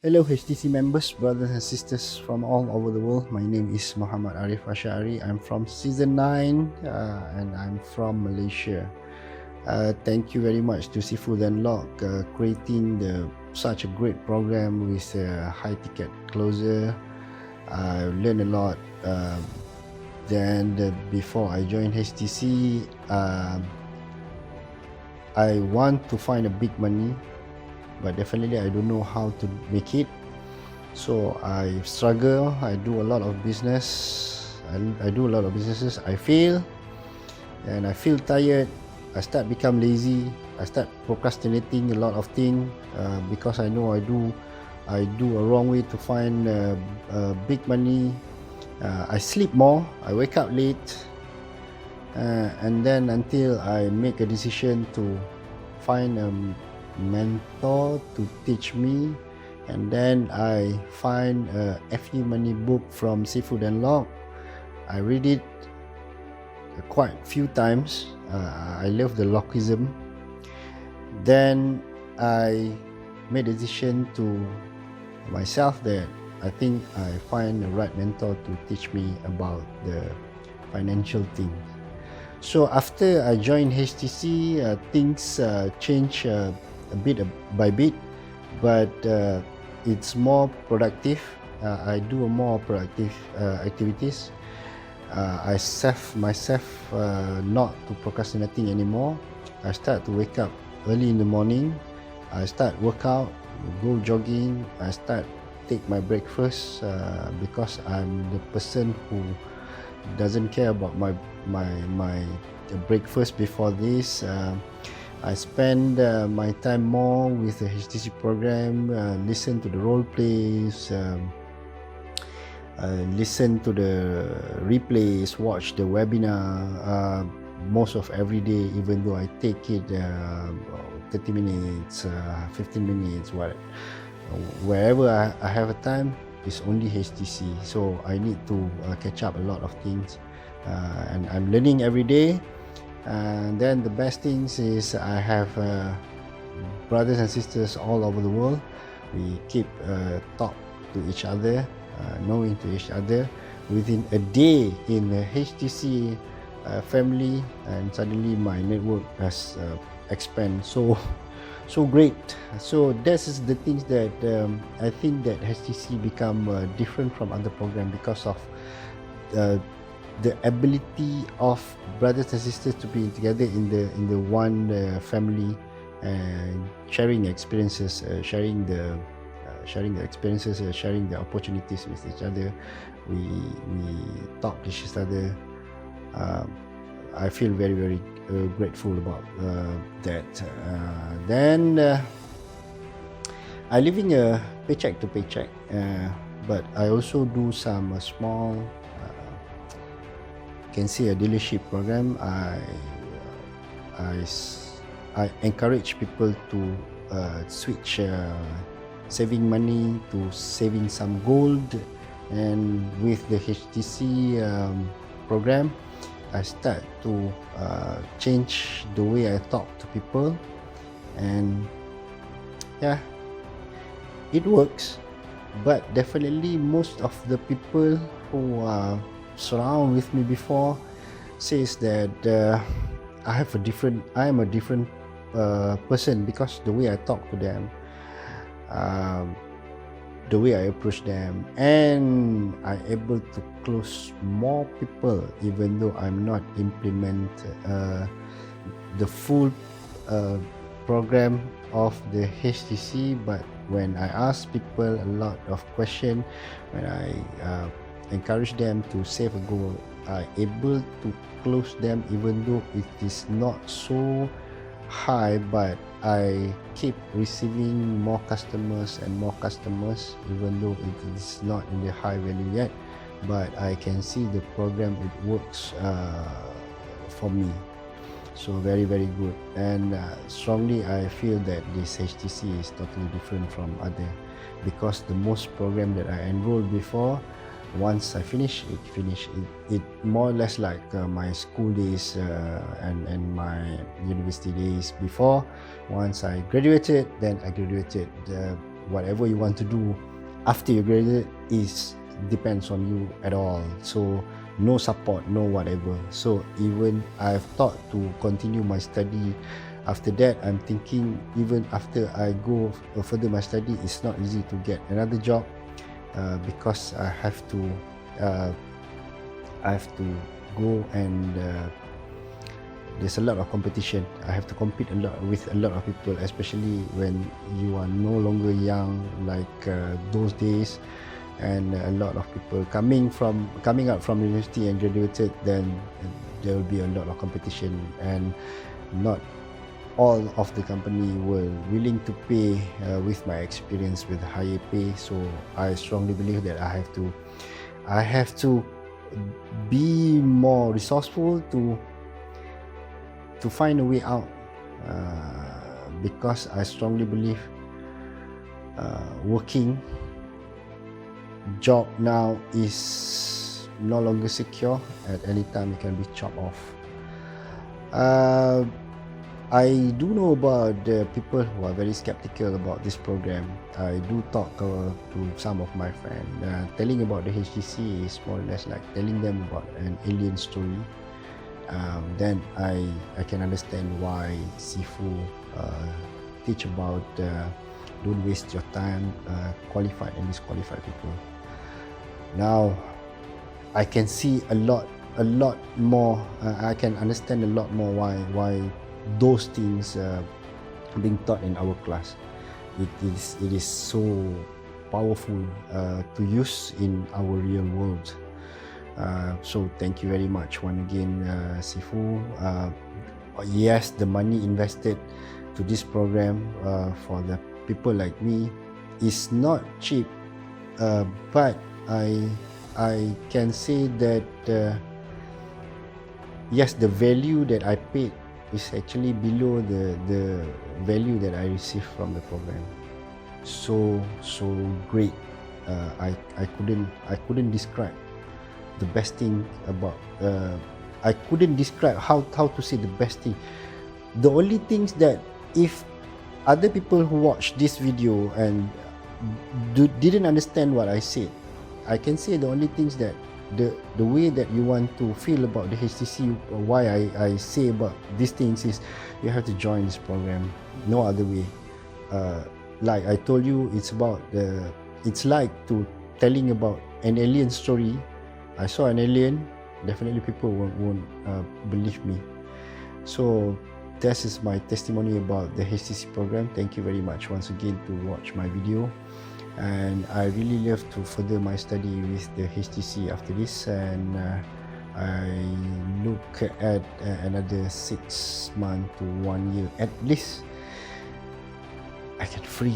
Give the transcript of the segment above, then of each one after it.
Hello HTC members, brothers and sisters from all over the world. My name is Mohammad Arif Ashari. I'm from season 9 and I'm from Malaysia. Thank you very much to Sifu Dan Lok creating such a great program with a high ticket closer. I learned a lot. Then before I joined HTC, I want to find a big money, but definitely I don't know how to make it. So I struggle. I do a lot of business. I do a lot of businesses. I fail, and I feel tired. I start become lazy. I start procrastinating a lot of things because I know I do a wrong way to find big money. I sleep more. I wake up late, and then until I make a decision to find a mentor to teach me, and then I find a FE Money book from Sifu Dan Lok. I read it quite few times. I love the Lokism. Then I made a decision to myself that I think I find the right mentor to teach me about the financial things. So after I joined HTC, things change a bit by bit, but it's more productive. I do more productive activities. I set myself not to procrastinating anymore. I start to wake up early in the morning. I start workout, go jogging. I start take my breakfast because I'm the person who doesn't care about my breakfast before this. I spend my time more with the HTC program, listen to the role plays, listen to the replays, watch the webinar most of every day, even though I take it 30 minutes, 15 minutes, wherever I have a time, it's only HTC. So I need to catch up a lot of things, and I'm learning every day. And then the best things is I have brothers and sisters all over the world. We keep talk to each other, knowing to each other. Within a day in the HTC family, and suddenly my network has expanded so great. So this is the things that I think that HTC become different from other program because of the ability of brothers and sisters to be together in the one family and sharing experiences, sharing the experiences, sharing the opportunities with each other. We talk to each other. I feel very grateful about that. Then I living a paycheck to paycheck, but I also do some small, can say a dealership program. I encourage people to switch saving money to saving some gold, and with the HTC program, I start to change the way I talk to people, and yeah, it works. But definitely most of the people who surround with me before says that I am a different person because the way I talk to them, the way I approach them, and I'm able to close more people even though I'm not implement the full program of the HTC. But when I ask people a lot of questions, when I encourage them to save a goal, I'm able to close them even though it is not so high, but I keep receiving more customers and more customers even though it is not in the high value yet, but I can see the program, it works for me. So very good, and strongly I feel that this HTC is totally different from other, because the most program that I enrolled before, once I finish it more or less like my school days and my university days before. Once I graduated, then I graduated. whatever you want to do after you graduate depends on you at all. So no support, no whatever. So even I've thought to continue my study. After that, I'm thinking even after I go further my study, it's not easy to get another job because I have to go and there's a lot of competition. I have to compete with a lot of people, especially when you are no longer young like those days, and a lot of people coming out from university and graduated. Then there will be a lot of competition, and not all of the company were willing to pay with my experience with higher pay. So I strongly believe that I have to be more resourceful to find a way out, because I strongly believe working job now is no longer secure. At any time it can be chopped off. I do know about the people who are very skeptical about this program. I do talk to some of my friends. Telling about the HTC is more or less like telling them about an alien story. Then I can understand why Sifu teach about don't waste your time, qualified and disqualified people. Now I can see a lot more. I can understand a lot more why those things being taught in our class. It is so powerful to use in our real world. So thank you very much once again, Sifu. Yes, the money invested to this program for the people like me is not cheap, but I can say that yes, the value that I paid is actually below the value that I received from the program. So great. I couldn't describe the best thing about. I couldn't describe how to say the best thing. The only things that if other people who watch this video and didn't understand what I said, I can say the only things that the way that you want to feel about the HTC, why I say about these things is you have to join this program. No other way. Like I told you, it's like to telling about an alien story. I saw an alien, definitely people won't believe me. So this is my testimony about the HTC program. Thank you very much once again to watch my video. And I really love to further my study with the HTC after this, and I look at another 6 months to 1 year at least. I get free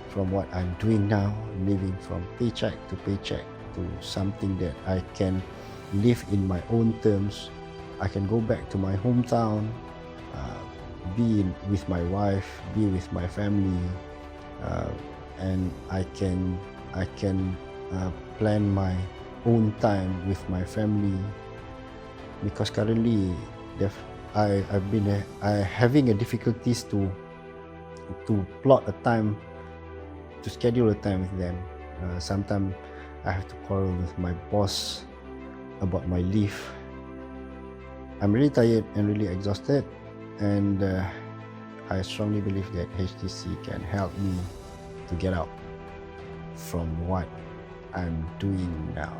from what I'm doing now, living from paycheck to paycheck to something that I can live in my own terms. I can go back to my hometown, be with my wife, be with my family, and I can plan my own time with my family, because currently I've been having a difficulties to plot a time, to schedule a time with them. Sometimes I have to quarrel with my boss about my leave. I'm really tired and really exhausted, and I strongly believe that HTC can help me to get out from what I'm doing now.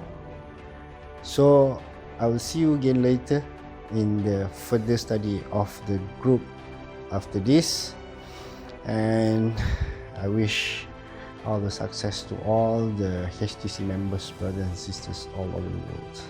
So I will see you again later in the further study of the group after this, and I wish all the success to all the HTC members, brothers and sisters all over the world.